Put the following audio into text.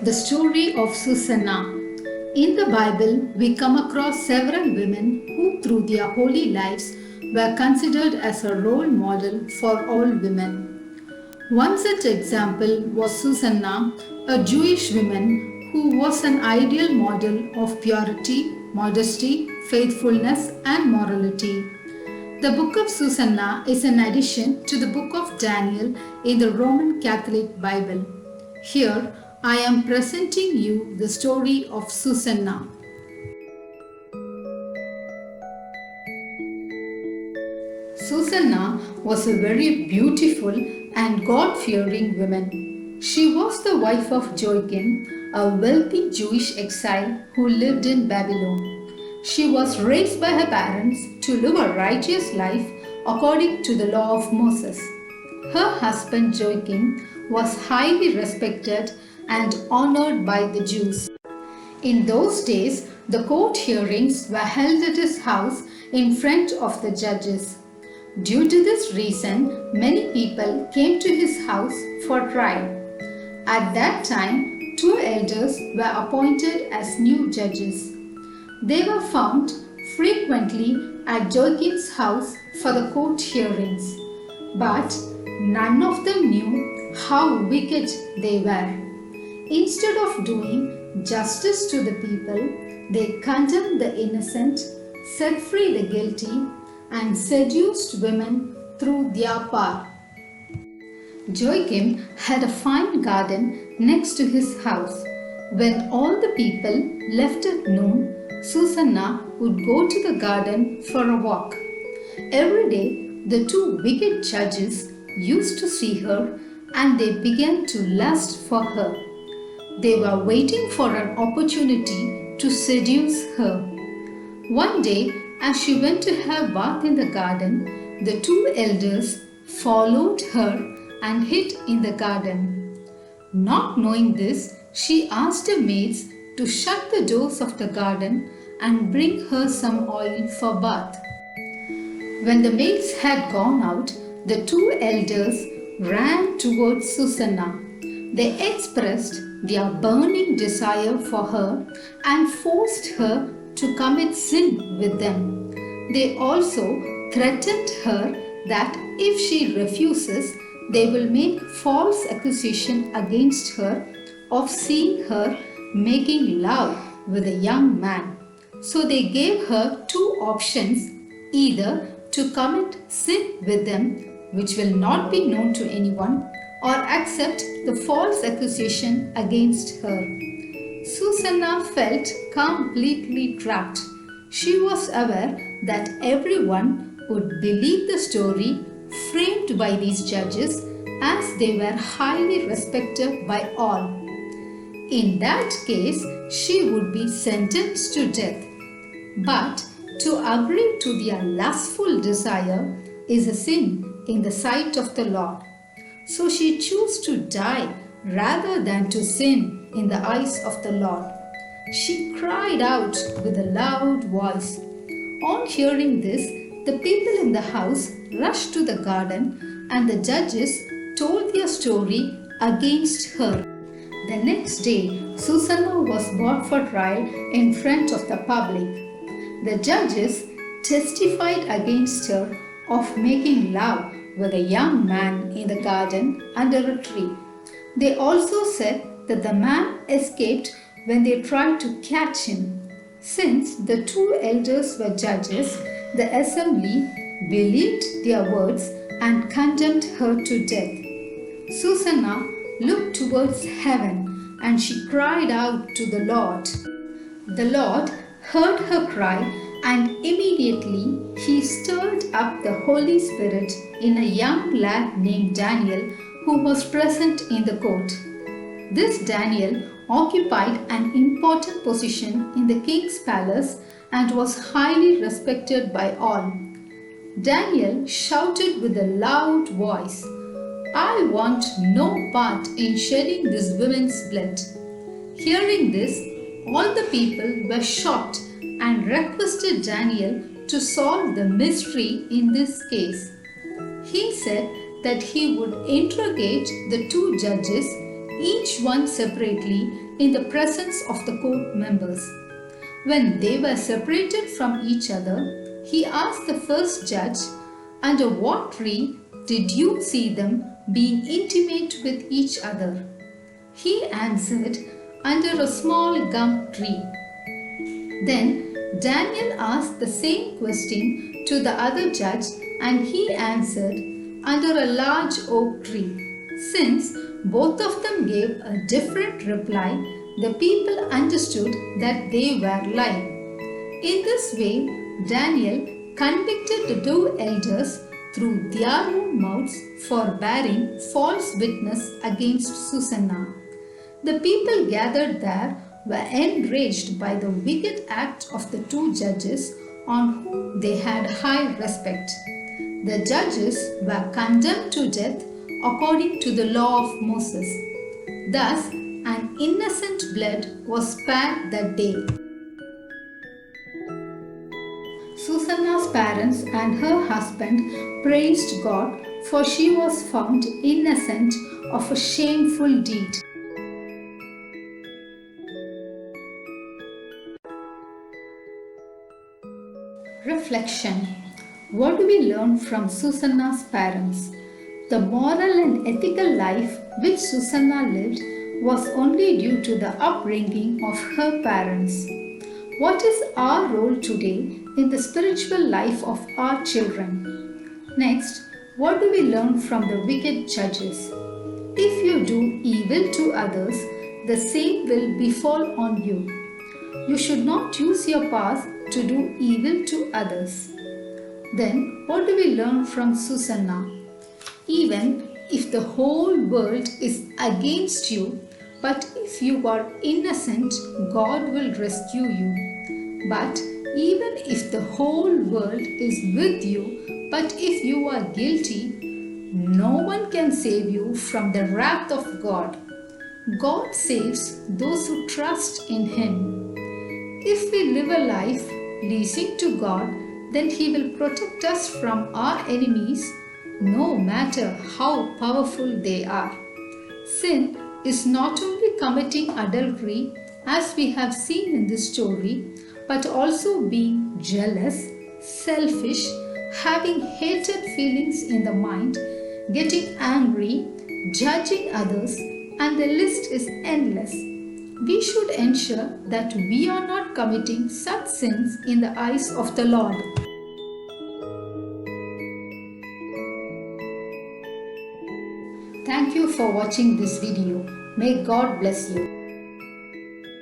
The story of Susanna. In the Bible, we come across several women who, through their holy lives, were considered as a role model for all women. One such example was Susanna, a Jewish woman who was an ideal model of purity, modesty, faithfulness, and morality. The book of Susanna is an addition to the book of Daniel in the Roman Catholic Bible. Here, I am presenting you the story of Susanna. Susanna was a very beautiful and God-fearing woman. She was the wife of Joachim, a wealthy Jewish exile who lived in Babylon. She was raised by her parents to live a righteous life according to the law of Moses. Her husband Joachim was highly respected and honored by the Jews. In those days, the court hearings were held at his house in front of the judges. Due to this reason, many people came to his house for trial. At that time, two elders were appointed as new judges. They were found frequently at Joachim's house for the court hearings, but none of them knew how wicked they were. Instead of doing justice to the people, they condemned the innocent, set free the guilty, and seduced women through their power. Joachim had a fine garden next to his house. When all the people left at noon, Susanna would go to the garden for a walk. Every day, the two wicked judges used to see her and they began to lust for her. They were waiting for an opportunity to seduce her. One day, as she went to have bath in the garden, the two elders followed her and hid in the garden. Not knowing this, she asked her maids to shut the doors of the garden and bring her some oil for bath. When the maids had gone out, the two elders ran towards Susanna. They expressed their burning desire for her and forced her to commit sin with them. They also threatened her that if she refuses, they will make false accusation against her of seeing her making love with a young man. So they gave her two options, either to commit sin with them, which will not be known to anyone, or accept the false accusation against her. Susanna felt completely trapped. She was aware that everyone would believe the story framed by these judges as they were highly respected by all. In that case, she would be sentenced to death. But to agree to their lustful desire is a sin in the sight of the Lord. So she chose to die rather than to sin in the eyes of the Lord. She cried out with a loud voice. On hearing this, the people in the house rushed to the garden and the judges told their story against her. The next day, Susanna was brought for trial in front of the public. The judges testified against her of making love with a young man in the garden under a tree. They also said that the man escaped when they tried to catch him. Since the two elders were judges, the assembly believed their words and condemned her to death. Susanna looked towards heaven and she cried out to the Lord. The Lord heard her cry and immediately he stirred up the Holy Spirit in a young lad named Daniel who was present in the court. This Daniel occupied an important position in the king's palace and was highly respected by all. Daniel shouted with a loud voice, "I want no part in shedding this woman's blood." Hearing this, all the people were shocked and requested Daniel to solve the mystery in this case. He said that he would interrogate the two judges, each one separately, in the presence of the court members. When they were separated from each other, he asked the first judge, "Under what tree did you see them being intimate with each other?" He answered, "Under a small gum tree." Then Daniel asked the same question to the other judge, and he answered, "Under a large oak tree." Since both of them gave a different reply, the people understood that they were lying. In this way, Daniel convicted the two elders through their own mouths for bearing false witness against Susanna. The people gathered there were enraged by the wicked act of the two judges on whom they had high respect. The judges were condemned to death according to the law of Moses. Thus, an innocent blood was spared that day. Susanna's parents and her husband praised God, for she was found innocent of a shameful deed. Reflection. What do we learn from Susanna's parents? The moral and ethical life which Susanna lived was only due to the upbringing of her parents. What is our role today in the spiritual life of our children? Next, what do we learn from the wicked judges? If you do evil to others, the same will befall on you. You should not use your past to do evil to others. Then, what do we learn from Susanna? Even if the whole world is against you, but if you are innocent, God will rescue you. But even if the whole world is with you, but if you are guilty, no one can save you from the wrath of God. God saves those who trust in Him. If we live a life pleasing to God, then He will protect us from our enemies, no matter how powerful they are. Sin is not only committing adultery, as we have seen in this story, but also being jealous, selfish, having hated feelings in the mind, getting angry, judging others, and the list is endless. We should ensure that we are not committing such sins in the eyes of the Lord. Thank you for watching this video. May God bless you.